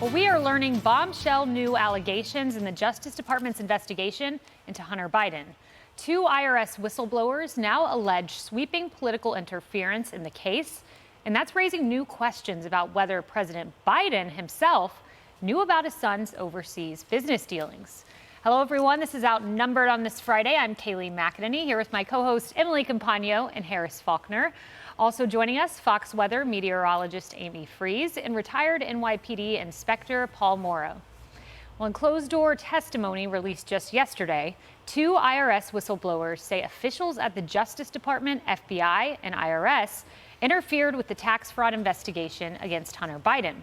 Well, we are learning bombshell new allegations in the Justice Department's investigation into Hunter Biden. Two IRS whistleblowers now allege sweeping political interference in the case, and that's raising new questions about whether President Biden himself knew about his son's overseas business dealings. Hello, everyone. This is Outnumbered on this Friday. I'm Kayleigh McEnany here with my co-host Emily Campagno and Harris Faulkner. Also joining us, Fox Weather meteorologist Amy Freeze and retired NYPD Inspector Paul Morrow. Well, in closed-door testimony released just yesterday, two IRS whistleblowers say officials at the Justice Department, FBI, and IRS interfered with the tax fraud investigation against Hunter Biden.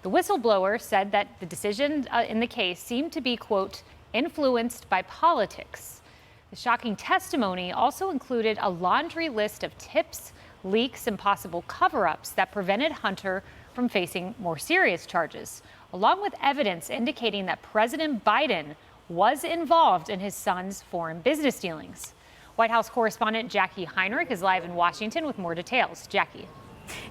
The whistleblower said that the decision in the case seemed to be, quote, influenced by politics. The shocking testimony also included a laundry list of tips, leaks, and possible cover-ups that prevented Hunter from facing more serious charges, along with evidence indicating that President Biden was involved in his son's foreign business dealings. White House correspondent Jackie Heinrich is live in Washington with more details. Jackie.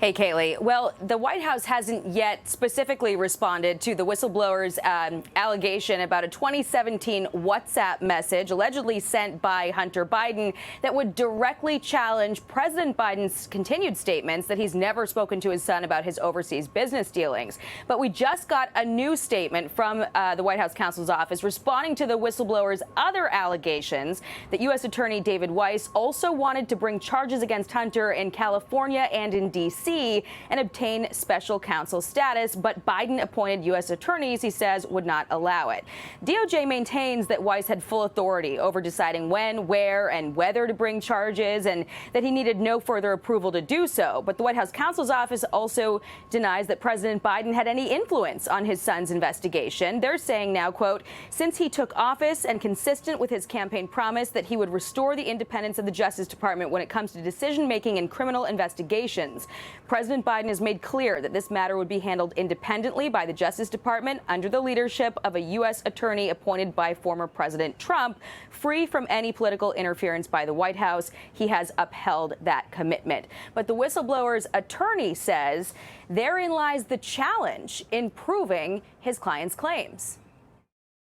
Hey, Kayleigh. Well, the White House hasn't yet specifically responded to the whistleblower's allegation about a 2017 WhatsApp message allegedly sent by Hunter Biden that would directly challenge President Biden's continued statements that he's never spoken to his son about his overseas business dealings. But we just got a new statement from the White House counsel's office responding to the whistleblower's other allegations that U.S. Attorney David Weiss also wanted to bring charges against Hunter in California and in D.C. and obtain special counsel status, but Biden-appointed U.S. attorneys, he says, would not allow it. DOJ maintains that Weiss had full authority over deciding when, where, and whether to bring charges, and that he needed no further approval to do so. But the White House counsel's office also denies that President Biden had any influence on his son's investigation. They're saying now, quote, since he took office and consistent with his campaign promise that he would restore the independence of the Justice Department when it comes to decision-making in criminal investigations, President Biden has made clear that this matter would be handled independently by the Justice Department under the leadership of a U.S. attorney appointed by former President Trump, free from any political interference by the White House. He has upheld that commitment. But the whistleblower's attorney says therein lies the challenge in proving his client's claims.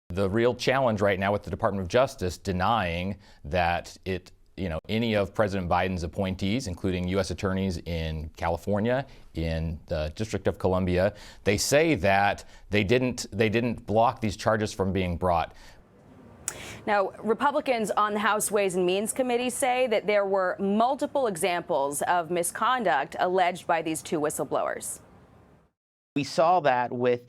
The real challenge right now with the Department of Justice denying that any of President Biden's appointees, including U.S. attorneys in California, in the District of Columbia, they say that they didn't block these charges from being brought. Now, Republicans on the House Ways and Means Committee say that there were multiple examples of misconduct alleged by these two whistleblowers. We saw that with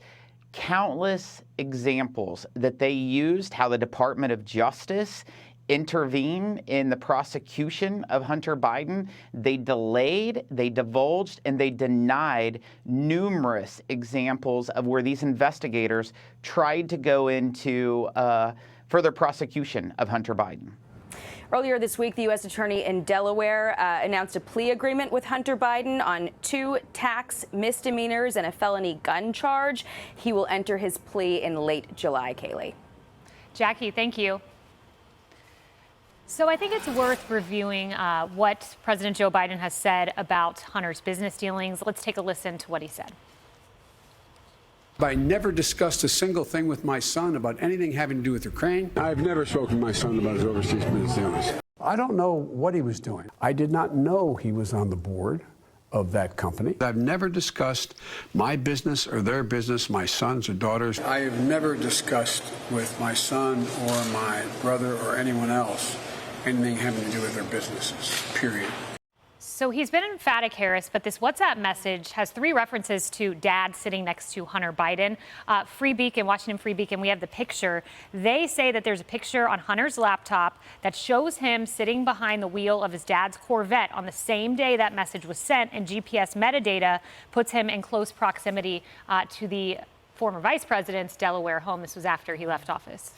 countless examples that they used how the Department of Justice intervene in the prosecution of Hunter Biden. They delayed, they divulged, and they denied numerous examples of where these investigators tried to go into further prosecution of Hunter Biden. Earlier this week, the U.S. attorney in Delaware announced a plea agreement with Hunter Biden on 2 tax misdemeanors and a felony gun charge. He will enter his plea in late July, Kayleigh. Jackie, thank you. So I think it's worth reviewing what President Joe Biden has said about Hunter's business dealings. Let's take a listen to what he said. I never discussed a single thing with my son about anything having to do with Ukraine. I've never spoken to my son about his overseas business dealings. I don't know what he was doing. I did not know he was on the board of that company. I've never discussed my business or their business, my sons or daughters. I have never discussed with my son or my brother or anyone else anything having to do with their businesses, period. So he's been emphatic, Harris, but this WhatsApp message has 3 references to dad sitting next to Hunter Biden. Free Beacon, Washington Free Beacon, we have the picture. They say that there's a picture on Hunter's laptop that shows him sitting behind the wheel of his dad's Corvette on the same day that message was sent, and GPS metadata puts him in close proximity to the former vice president's Delaware home. This was after he left office.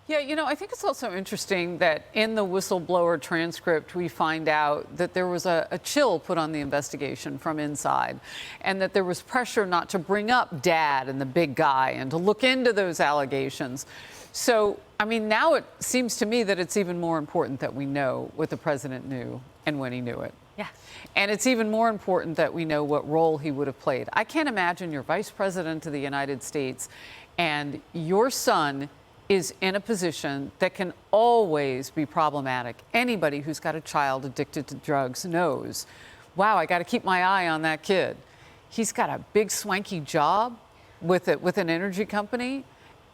Yeah, I think it's also interesting that in the whistleblower transcript, we find out that there was a chill put on the investigation from inside, and that there was pressure not to bring up dad and the big guy and to look into those allegations. So, now it seems to me that it's even more important that we know what the president knew and when he knew it. Yeah. And it's even more important that we know what role he would have played. I can't imagine you're vice president of the United States and your son is in a position that can always be problematic. Anybody who's got a child addicted to drugs knows, wow, I got to keep my eye on that kid. He's got a big swanky job with an energy company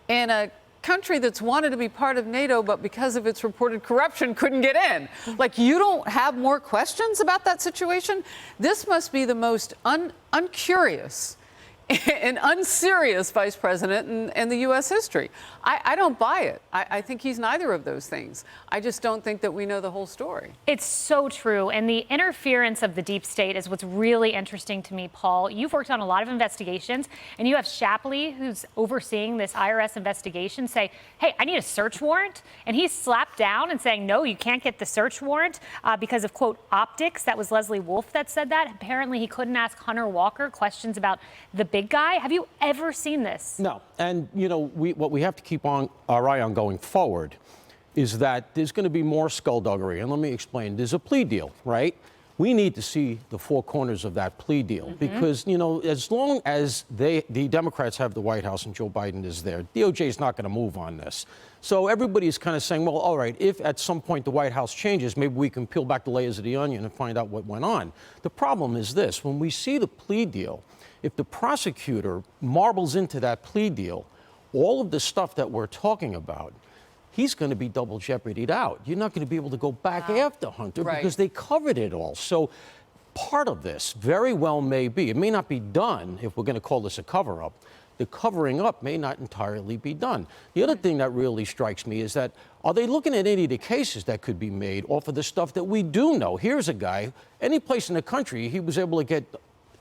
in a country that's wanted to be part of NATO, but because of its reported corruption couldn't get in. Like, you don't have more questions about that situation? This must be the most uncurious and unserious vice president in the U.S. history. I don't buy it. I think he's neither of those things. I just don't think that we know the whole story. It's so true. And the interference of the deep state is what's really interesting to me, Paul. You've worked on a lot of investigations, and you have Shapley, who's overseeing this IRS investigation, say, hey, I need a search warrant. And he's slapped down and saying, no, you can't get the search warrant because of, quote, optics. That was Leslie Wolf that said that. Apparently, he couldn't ask Hunter Walker questions about the big guy. Have you ever seen this? No. And, you know, what we have to keep on our eye on going forward is that there's going to be more skullduggery. And let me explain. There's a plea deal, right? We need to see the four corners of that plea deal because, you know, as long as the Democrats have the White House and Joe Biden is there, DOJ is not going to move on this. So everybody's kind of saying, well, all right, if at some point the White House changes, maybe we can peel back the layers of the onion and find out what went on. The problem is this. When we see the plea deal, if the prosecutor marbles into that plea deal, all of the stuff that we're talking about, he's going to be double jeopardied out. You're not going to be able to go back after Hunter because they covered it all. So part of this very well may be, it may not be done if we're going to call this a cover-up. The covering up may not entirely be done. The other thing that really strikes me is that, are they looking at any of the cases that could be made off of the stuff that we do know? Here's a guy, any place in the country, he was able to get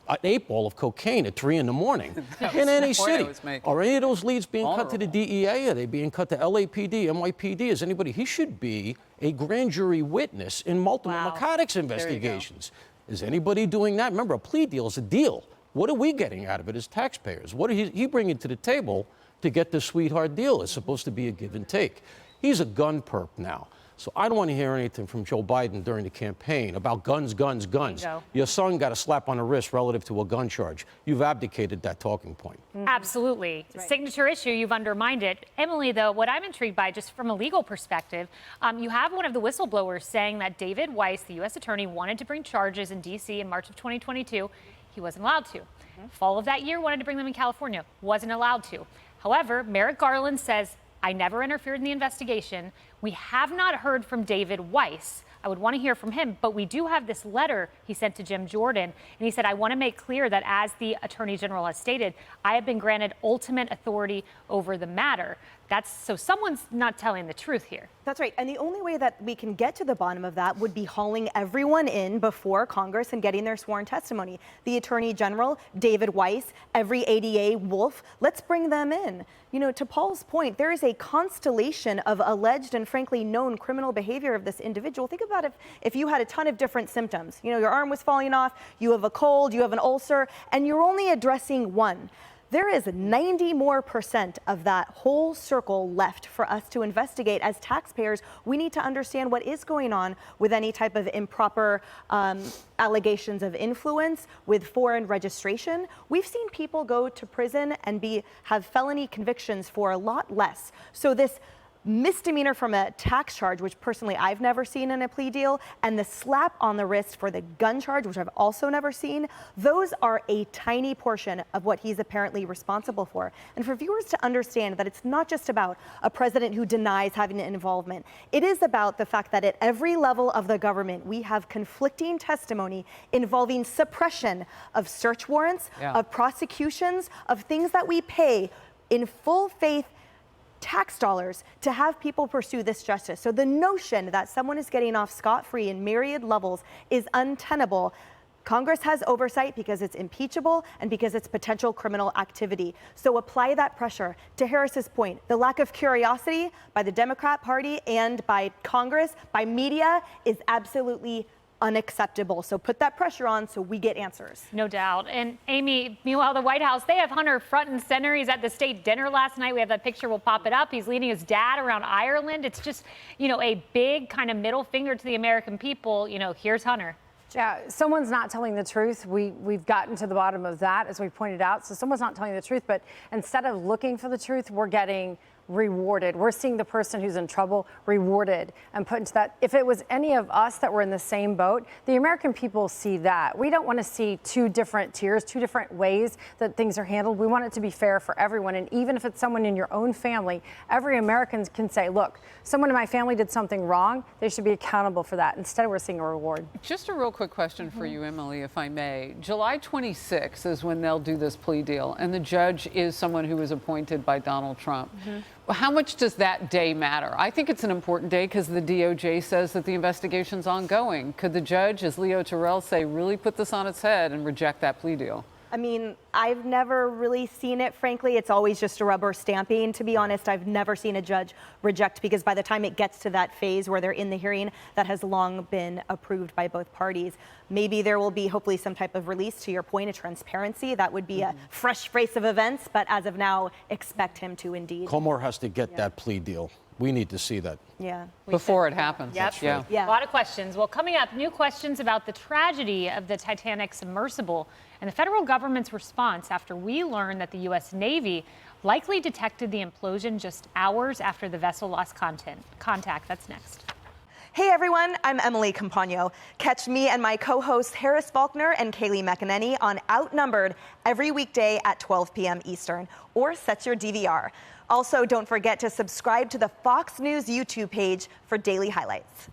an 8-ball of cocaine at 3 in the morning in any city. Are any of those leads being cut to the DEA? Are they being cut to LAPD, NYPD? Is anybody? He should be a grand jury witness in multiple narcotics investigations. Is anybody doing that? Remember, a plea deal is a deal. What are we getting out of it as taxpayers? What are he bringing to the table to get the sweetheart deal? It's supposed to be a give and take. He's a gun perp now. So I don't want to hear anything from Joe Biden during the campaign about guns, guns, guns. Your son got a slap on the wrist relative to a gun charge. You've abdicated that talking point. Absolutely. Signature issue, you've undermined it. Emily, though, what I'm intrigued by, just from a legal perspective, you have one of the whistleblowers saying that David Weiss, the U.S. attorney, wanted to bring charges in D.C. in March of 2022. He wasn't allowed to. Fall of that year, wanted to bring them in California. Wasn't allowed to. However, Merrick Garland says, I never interfered in the investigation. We have not heard from David Weiss. I would want to hear from him, but we do have this letter he sent to Jim Jordan, and he said, I want to make clear that as the Attorney General has stated, I have been granted ultimate authority over the matter. So someone's not telling the truth here. That's right. And the only way that we can get to the bottom of that would be hauling everyone in before Congress and getting their sworn testimony. The Attorney General, David Weiss, every ADA Wolf, let's bring them in. You know, to Paul's point, there is a constellation of alleged and frankly known criminal behavior of this individual. Think about if you had a ton of different symptoms. You know, your arm was falling off, you have a cold, you have an ulcer, and you're only addressing one. There is 90% more of that whole circle left for us to investigate. As taxpayers, we need to understand what is going on with any type of improper allegations of influence, with foreign registration. We've seen people go to prison and have felony convictions for a lot less. So this misdemeanor from a tax charge, which personally I've never seen in a plea deal, and the slap on the wrist for the gun charge, which I've also never seen, those are a tiny portion of what he's apparently responsible for. And for viewers to understand that it's not just about a president who denies having an involvement. It is about the fact that at every level of the government, we have conflicting testimony involving suppression of search warrants, of prosecutions, of things that we pay in full faith tax dollars to have people pursue this justice. So the notion that someone is getting off scot-free in myriad levels is untenable. Congress has oversight because it's impeachable and because it's potential criminal activity. So apply that pressure. To Harris's point, the lack of curiosity by the Democrat Party and by Congress, by media, is absolutely unacceptable. So put that pressure on so we get answers. No doubt. And Amy, meanwhile, the White House, they have Hunter front and center. He's at the state dinner last night. We have that picture. We'll pop it up. He's leading his dad around Ireland. It's just, you know, a big kind of middle finger to the American people. You know, here's Hunter. Yeah, someone's not telling the truth. We've gotten to the bottom of that, as we pointed out. So someone's not telling the truth, but instead of looking for the truth, we're getting rewarded. We're seeing the person who's in trouble rewarded and put into that. If it was any of us that were in the same boat, the American people see that. We don't want to see two different tiers, two different ways that things are handled. We want it to be fair for everyone. And even if it's someone in your own family, every American can say, look, someone in my family did something wrong. They should be accountable for that. Instead, we're seeing a reward. Just a real quick question for you, Emily, if I may. July 26th is when they'll do this plea deal, and the judge is someone who was appointed by Donald Trump. How much does that day matter? I think it's an important day because the DOJ says that the investigation's ongoing. Could the judge, as Leo Terrell say, really put this on its head and reject that plea deal? I mean, I've never really seen it, frankly. It's always just a rubber stamping. To be honest, I've never seen a judge reject, because by the time it gets to that phase where they're in the hearing, that has long been approved by both parties. Maybe there will be hopefully some type of release, to your point, of transparency. That would be a fresh face of events, but as of now, expect him to indeed. Comor has to get that plea deal. We need to see that. Yeah. Before it happens. Yep. Yeah. A lot of questions. Well, coming up, new questions about the tragedy of the Titanic submersible and the federal government's response after we learned that the U.S. Navy likely detected the implosion just hours after the vessel lost contact. That's next. Hey everyone, I'm Emily Campagno. Catch me and my co-hosts Harris Faulkner and Kayleigh McEnany on Outnumbered every weekday at 12 p.m. Eastern, or set your DVR. Also, don't forget to subscribe to the Fox News YouTube page for daily highlights.